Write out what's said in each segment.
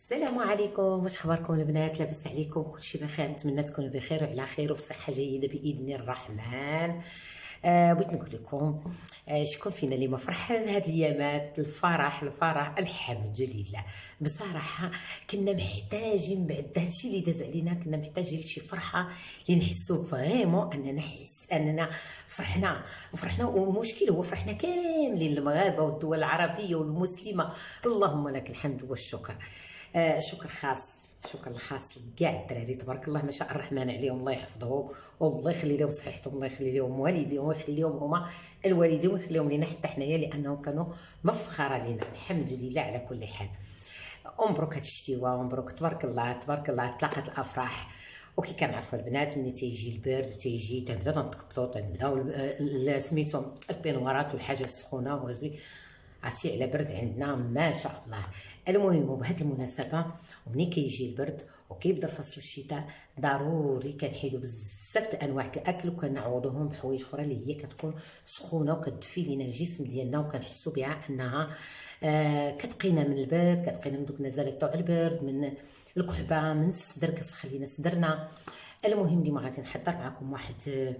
السلام عليكم، واش اخباركم البنات؟ لاباس عليكم؟ كلشي بخير؟ نتمنى تكونوا بخير وعلى خير وبصحه جيده باذن الرحمن. بغيت نقول لكم شكون فينا اللي ما فرحان هاد الايامات؟ الفرح الحمد لله. بصراحه كنا محتاجين بعد هادشي اللي داز علينا، كنا محتاجين لشي فرحه اللي نحسوا فريمون اننا نحس اننا فرحنا. والمشكل هو فرحنا كاملين، المغاربه والدول العربيه والمسلمه. اللهم لك الحمد والشكر. شكر خاص، شكر الخاص لكاع الدراري تبارك الله ما شاء الرحمن عليهم، الله يحفظهم والله يخلي لهم صحتهم، الله يخلي لهم والديهم ويخليهم هما الوالدين ويخليهم لينا حتى حنايا، لانهم كانوا مفخره لينا الحمد لله على كل حال. ومبروك هاد الشتيوه، ومبروك تبارك الله تبارك الله، تلاقات الافراح. وكي كنعرفوا البنات ملي تيجي البرد تيجي تنبدا تنتقبطوا، تنبداو سميتو البينوارات والحاجه السخونه وغزوي. عرفتي على برد عندنا ما شاء الله. المهم وبهذه المناسبه ومني كيجي البرد وكيبدا فصل الشتاء ضروري كنحيدوا بزاف انواع الاكل وكنعوضوهم بحوايج اخرى اللي هي كتكون سخونه وكتدفي لينا الجسم ديالنا، وكنحسوا بها انها كتقينا من البرد، كتقينا من دوك النزلات تاع البرد، من الكحبه، من الصدر، كتسخن لينا صدرنا. المهم اللي ما غادي نحضر معكم واحد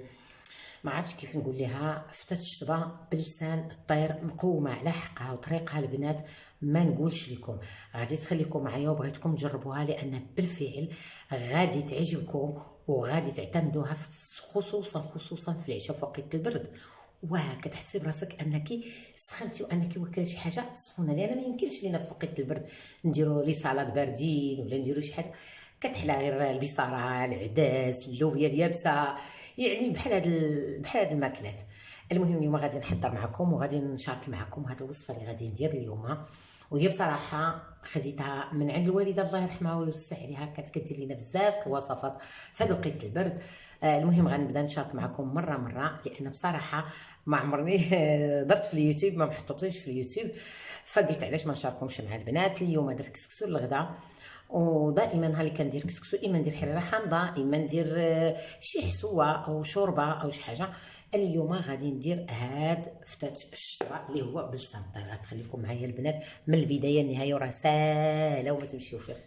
ما عرفتش كيف نقول لها فتات الشطبه بلسان الطير مقومه على حقها وطريقها البنات، ما نقولش لكم. غادي تخليكم معايا وبغيتكم تجربوها لان بالفعل غادي تعجبكم وغادي تعتمدوها خصوصا في العشاء في وقت البرد. كتحسي براسك انك سخنتي وانك واكله شي حاجه سخونه، لان ما يمكنش لينا في وقت البرد نديروا لي سالاد باردين ولا نديروا شي حاجه كتحلى غير البصاره، العدس، اللوبيا اليابسه، يعني بحال هاد الماكلات. المهم اليوم غادي نحضر معكم وغادي نشارك معكم هاد الوصفه اللي غادي ندير اليوم، وهي بصراحه خديتها من عند الوالده الله يرحمها ويوسع عليها، كانت كدير لنا بزاف الوصفات في هاد وقت البرد. المهم غنبدا نشارك معكم مره لان بصراحه ما عمرني درت في اليوتيوب، ما محطوطينش في اليوتيوب، فقلت علاش ما نشاركهمش مع البنات. اليوم درت كسكسو للغدا، ودائما ها اللي كندير كسكسو اما ندير حريره حامضه، اما ندير شي حسوه او شوربه او شي حاجه. اليوم غادي ندير هاد فتات الشطبه اللي هو بلسان الطير. غتخليكم معايا البنات من البدايه للنهايه وراه ساهله وما تمشيو فيه.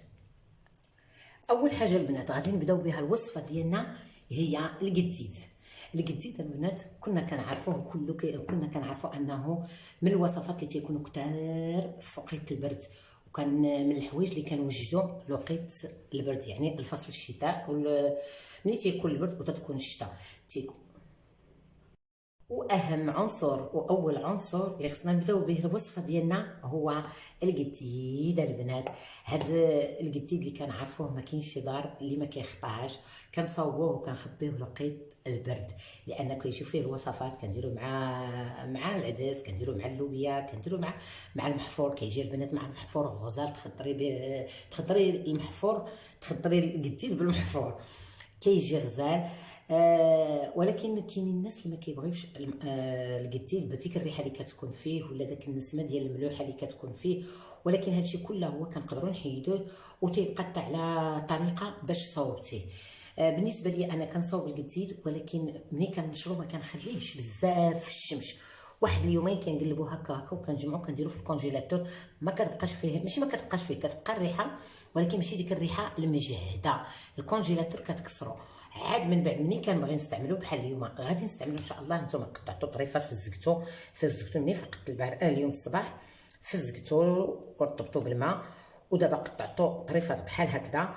اول حاجه البنات غادي نبداو بها الوصفه ديالنا هي القديد البنات. كنا كنعرفوه كنا كنعرفوا انه من الوصفات اللي تيكونوا كثار في وقت البرد، وكان من الحوايج اللي كنوجدوا لوقت البرد، يعني الفصل الشتاء ملي تيكون البرد وتتكون الشتاء تيكون. واهم عنصر واول عنصر اللي خصنا نبداو به الوصفه ديالنا هو القديد البنات. هاد القديد اللي كنعرفوه ما كاينش شي دار اللي ما كيخطاهاش، كنصاوبوه وكنخبيوه لوقت البرد، لان كيجيو فيه الوصفات كنديروا مع العدس، كنديروا مع اللوبيا، كنديروا مع المحفور. كيجي البنات مع المحفور غزال، تخضري المحفور، تخضري القديد بالمحفور كيجي غزال. ولكن كاينين الناس اللي ما كيبغيوش القديد بديك الريحه اللي كتكون فيه ولا داك النسمه ديال الملوحه اللي كتكون فيه، ولكن هادشي كله هو كنقدروا نحيدوه وتيبقى حتى على طريقه باش صوبتيه. بالنسبه لي انا كنصاوب القديد، ولكن ملي كنشرو ما كنخليهش بزاف في الشمس، واحد اليومين كنقلبو هكا وكنجمعو كنديرو في الكونجيلاتور. ما كتبقاش فيه، ماشي ما كتبقاش فيه، كتبقى الريحه ولكن ماشي ديك الريحه المجهده. الكونجيلاتور كتكسرو عاد من بعد ملي كنبغي نستعملو بحال اليوم غادي نستعملو ان شاء الله. نتوما قطعتو طريفات في الزكتو ملي فقدت البارح اليوم الصباح في الزكتو ورطبتو بالماء، ودابا قطعتو طريفات بحال هكذا.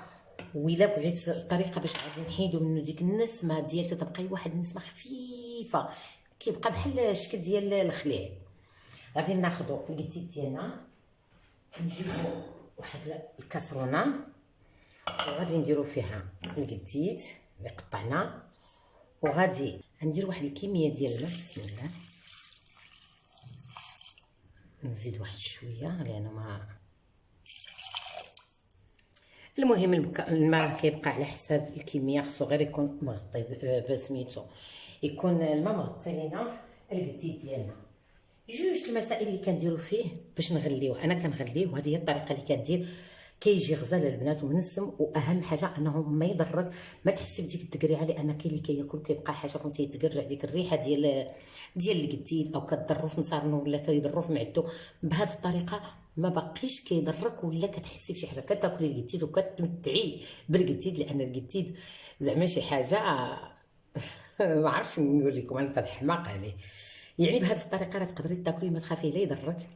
وإلا بغيت الطريقه باش غادي نحيدو منو ديك النسمه ديال تتبقى واحد النسمه خفيفه كيبقى بحال الشكل ديال الخليع. غادي ناخذوا القديد ديالنا نجيبو واحد الكاسرونه وغادي نديرو فيها القديد اللي قطعنا، وغادي ندير واحد الكميه ديال الماء. بسم الله، نزيد واحد شويه لانه ما المهم الماء كيبقى على حساب الكميه، خصو غير يكون مغطي بسميتو، يكون الماء مغطي لينا القديد ديالنا. جوج المسائل اللي كنديرو فيه باش نغليوه، انا كنغليه وهذه هي الطريقه اللي كندير. كيجي غزال البنات ومنسم، واهم حاجه انه ما يضرك، ما تحسي بديك التقريعه، لان كاين اللي كياكل كيبقى حاجه تيتقرع ديك الريحه ديال القديد، او كضرو في مصارنو ولا كيضرو في معدتو. بهذه الطريقه ما بقيش كيضرك ولا كتحسي بشي حاجه، كتاكلي القتيد وكتمتعي بالقتيد، لان القتيد زعما شي حاجه ما عرفتش نقول لكم، انا كنحماق عليه. يعني بهذه الطريقه راه تقدري تاكلي ما تخافي لا يضرك،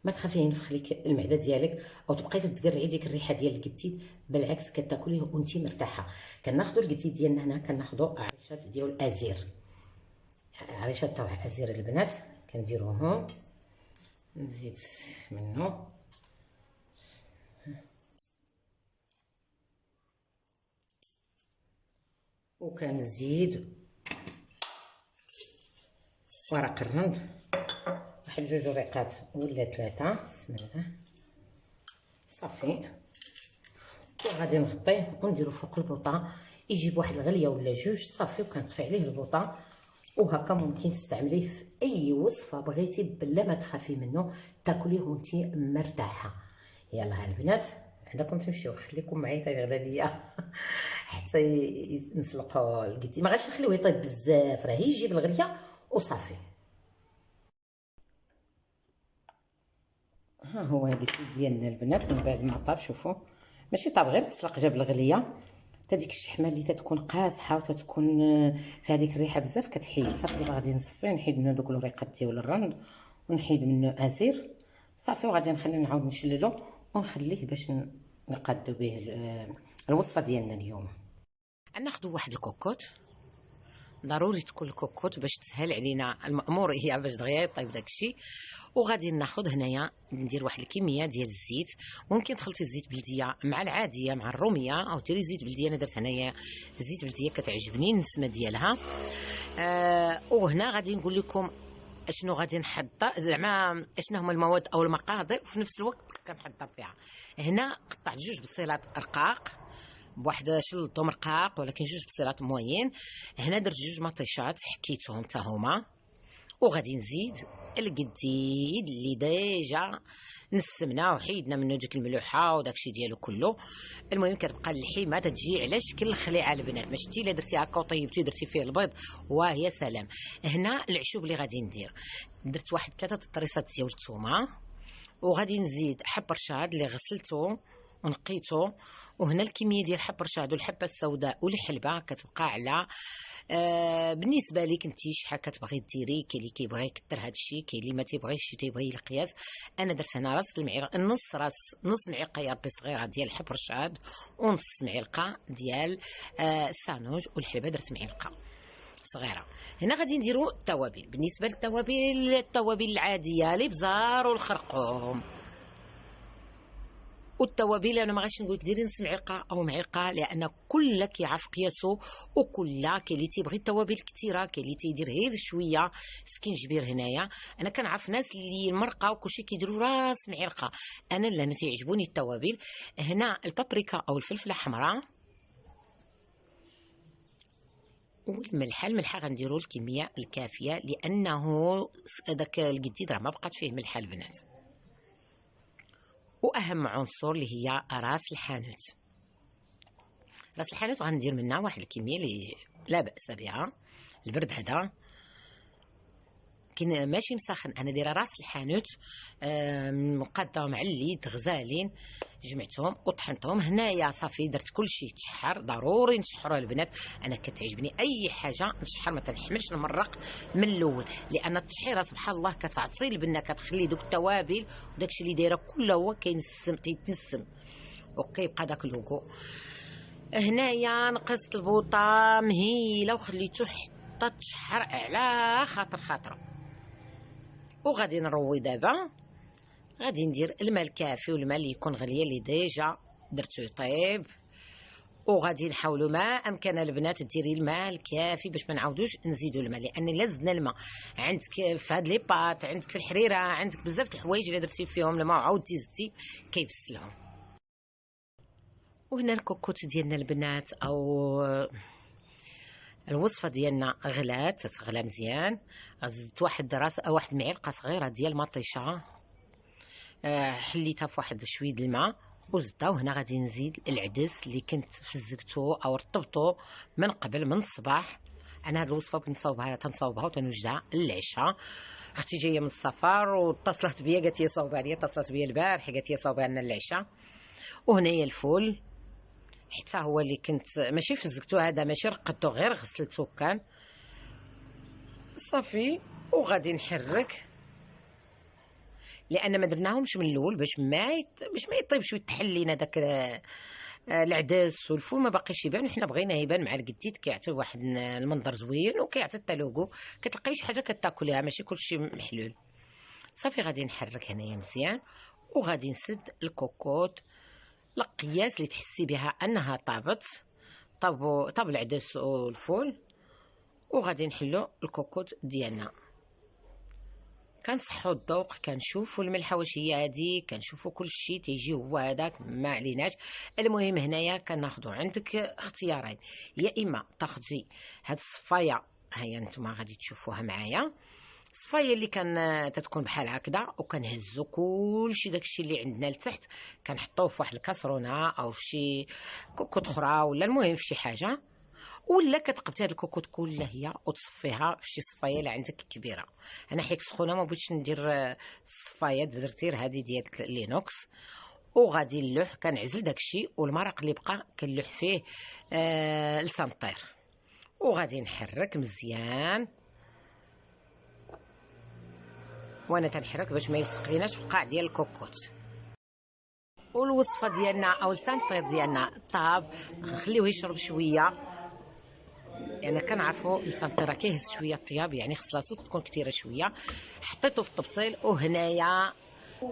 ما تخافي ينفخ لك المعده ديالك او تبقاي تتقرعي ديك الريحه ديال القتيد، بالعكس كتاكليه وانت مرتاحه. كناخذوا القتيد ديالنا هنا، كناخذوا عريشات ديال الازير، عريشات تاع ازير البنات كنديروهم، نزيد منه وكنزيد ورق الرند، واحد جوج وريقات ولا ثلاثه، بسم الله صافي. وغادي نغطيه ونديرو فوق البوطه، يجيب واحد الغليه ولا جوج صافي، وكنطفي عليه البوطه. وهكا ممكن تستعمليه في اي وصفه بغيتي بلا ما تخافي منه، تاكليه وانت مرتاحه. يلا البنات عندكم تمشيو، خليكم معايا كيغلى ليا حتى نسلقوا القديد، ما غاديش نخليوه يطيب بزاف، راه يجيب الغليه وصافي. ها هو القديد ديالنا البنات من بعد ما طاب، شوفوا ماشي طاب غير تسلق، جاب الغليه حتى ديك الشحمه اللي تتكون قاصحه وتتكون في هذيك الريحه بزاف كتحيد. صافي دابا غادي نصفيه، نحيد منه دوك الوريقات ديال الرند ونحيد منه ازير صافي، وغادي نخليه نعاود نشللو ونخليه باش نقادو به الوصفه ديالنا اليوم. ناخذ واحد الكوكوط، ضروري تكون الكوكوط باش تسهل علينا المأمور هي باش دغيا يطيب داكشي. وغادي ناخذ هنايا ندير واحد الكميه ديال الزيت، ممكن تخلطي الزيت بلديه مع العاديه مع الروميه، او ديري زيت بلديه. انا درت هنايا زيت بلديه كتعجبني النسمه ديالها. وهنا غادي نقول لكم اشنو غادي نحضر، زعما اشنا هما المواد او المقادير، وفي نفس الوقت كنحضر فيها. هنا قطعت جوج بصيلات رقاق بواحد شلطهم رقاق، ولكن جوج بصيلات موين. هنا درت جوج مطيشات حكيتهم حتى هما. وغادي نزيد القديد اللي ديجا نسمنا وحيدنا منه ديك الملوحه وداكشي ديالو كله. المهم كتبقى اللحيمه تتجي على شكل الخليعه البنات، ما شتي الا درتي هكا وطيبتي درتي فيه البيض وهي سلام. هنا العشوب اللي غادي ندير، درت واحد 3 طريصات ديال الثومه، وغادي نزيد حب رشاد اللي غسلته ونقيته. وهنا الكميه ديال حب رشاد والحبه السوداء والحلبه كتبقى على بالنسبه لك انت شحال كتبغي ديري. كاين اللي كيبغي يكثر هذا الشيء، كاين اللي ما تيبغيش تيبغي القياس. انا درت هنا راس المعلقه، نص معلقه يا ربي صغيره ديال حب رشاد، ونص معلقه ديال السانوج، والحلبه درت معلقه صغيره. هنا غادي نديرو التوابل. بالنسبه للتوابل، التوابل العاديه الابزار والخرقوم. والتوابل انا ما غاديش نقول لك ديري نص معلقه او معلقه، لان كل كيعرف قياسو، وكل كاين اللي تيبغي التوابل كثيره، كاين اللي تيدير غير شويه سكينجبير. هنايا انا كنعرف ناس اللي المرقه وكلشي كيديروا راس معلقه، انا لا، انا تيعجبوني التوابل. هنا البابريكا او الفلفله حمراء الملحه غنديروا الكميه الكافيه، لانه داك القديد راه ما بقات فيه ملحه البنات. واهم عنصر اللي هي راس الحانوت. راس الحانوت غندير منها واحد الكميه اللي لا باس بها. البرد هذا كاين ماشي مسخن، انا دايره راس الحانوت مقاده مع الليد غزالين، جمعتهم وطحنتهم. هنايا صافي درت كلشي تشحر، ضروري نشحروا البنات. انا كتعجبني اي حاجه نشحر، ما تنحملش نمرق من الاول، لان التشحيره سبحان الله كتعطي البنه، كتخلي دوك التوابل وداكشي اللي دايره كله هو كينسم تيتنسم وكيبقى داك اللوغو. هنايا نقصت البوطه مهيله وخليته حتى تشحر على خاطر. وغادي نروي دابا. غادي ندير الماء الكافي، والماء اللي يكون غليه اللي ديجا درتو يطيب. وغادي نحاولوا ما امكن البنات ديري الماء الكافي باش ما نعاودوش نزيدوا الماء، لان الا زدنا الماء عندك في هاد لي بات، عندك في الحريره، عندك بزاف د الحوايج الا درتي فيهم الماء وعاودتي زدتي كيبسلهم. وهنا الكوكوت ديالنا البنات او الوصفه ديالنا غلات، تتغلى مزيان. زدت واحد معلقه صغيره ديال مطيشه، حليتها في واحد شويه الماء وزدتها. وهنا غادي نزيد العدس اللي كنت فزقته او رطبته من قبل من الصباح، انا هاد الوصفه بغيت تنصاوبها وتنوجدها للعشاء. اختي جايه من السفر واتصلت بيا قالت لي صاوبها لي، اتصلت بيا البارح قالت لي صاوبها لنا للعشاء. وهنايا الفول حتى هو اللي كنت ماشي فزكتو، هذا ماشي رقدتو غير غسلتو كان صافي. وغادي نحرك لان ما درناهمش من الاول باش ما يطيبش ويتحل لينا داك العدس والفول ما باقيش يبان. حنا بغيناه يبان مع القديد، كيعطي واحد المنظر زوين وكيعطي حتى لوغو، كتلقاي شي حاجه كتاكليها ماشي كلشي محلول. صافي غادي نحرك هنايا مزيان وغادي نسد الكوكوط القياس اللي تحسي بها انها طابت، طاب العدس والفول. وغادي نحلو الكوكوط ديالنا، كنصحوا الذوق، كنشوفوا الملحه واش هي هادي، كنشوفوا كلشي تيجي هو هذاك، ما عليناش. المهم هنايا كناخذوا عندك اختيارين، يا اما تاخذي هاد الصفايه، هيا نتوما غادي تشوفوها معايا، الصفايه اللي تتكون بحال هكذا، وكنهزوا كلشي داكشي اللي عندنا لتحت كنحطوه في واحد الكاسرونه او في شي كوكوط اخرى، ولا المهم في شي حاجه، ولا كتقبتي هاد الكوكوط كلها هي وتصفيها في شي صفايه اللي عندك كبيره. انا حيت سخونه ما بغيتش ندير الصفايه، درت غير هذه ديال لينوكس. وغادي نلوح، كنعزل داكشي والمرق اللي بقى كنلوح فيه السنطير، وغادي نحرك مزيان. وانا تنحرك باش ما يلصق ليناش في القاع ديال الكوكوط. والوصفه ديالنا او السنطير ديالنا طاب، خليوه يشرب شويه، لان كنعرفوا السنطير راه كيهز شويه الطياب، يعني خص لاصوص تكون كثيره شويه. حطيته في الطبسيل، وهنايا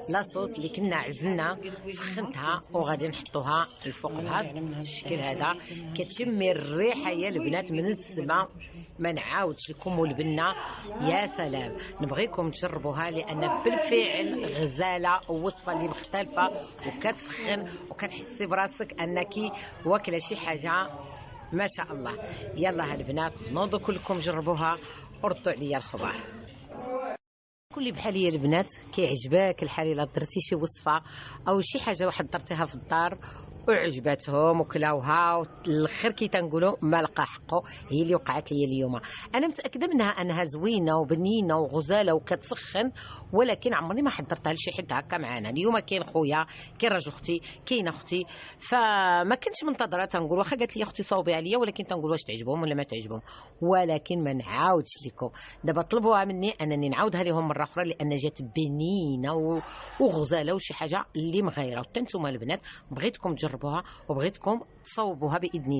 لاصوص اللي كنا عزلنا سخنتها وغادي نحطوها الفوق بهذا الشكل هذا. كتشمي الريحه يا البنات من السماء، ما نعاودش لكم البنه، يا سلام. نبغيكم تجربوها لان بالفعل غزاله ووصفه اللي مختلفه وكتسخن وكتحسي براسك انك واكله شي حاجه ما شاء الله. يلا البنات نوضوا كلكم جربوها وردوا عليا الخبر. كلي بحالي يا البنات كيعجبك الحال الا درتي شي وصفه او شي حاجه واحد درتيها في الدار وعجباتهم وكلاوها، والاخر كي تنقولوا ما لقى حقه. هي اللي وقعت لي اليوم، انا متاكده منها انها زوينه وبنينه وغزاله وكتسخن، ولكن عمرني ما حضرتها لشي حد هكا معانا. اليوم كاين خويا، كاين راجل اختي، كاين اختي، فما كنتش منتظره تنقول واخا قالت لي اختي صوبي عليا، ولكن تنقول واش تعجبهم ولا ما تعجبهم. ولكن ما نعاودش لكم دابا، طلبوها مني انني نعاودها لهم مره اخرى لان جات بنينه وغزاله وشي حاجه اللي مغيره. وحتى نتوما البنات بغيتكم تجربوها وبغيتكم تصوبوها باذن الله.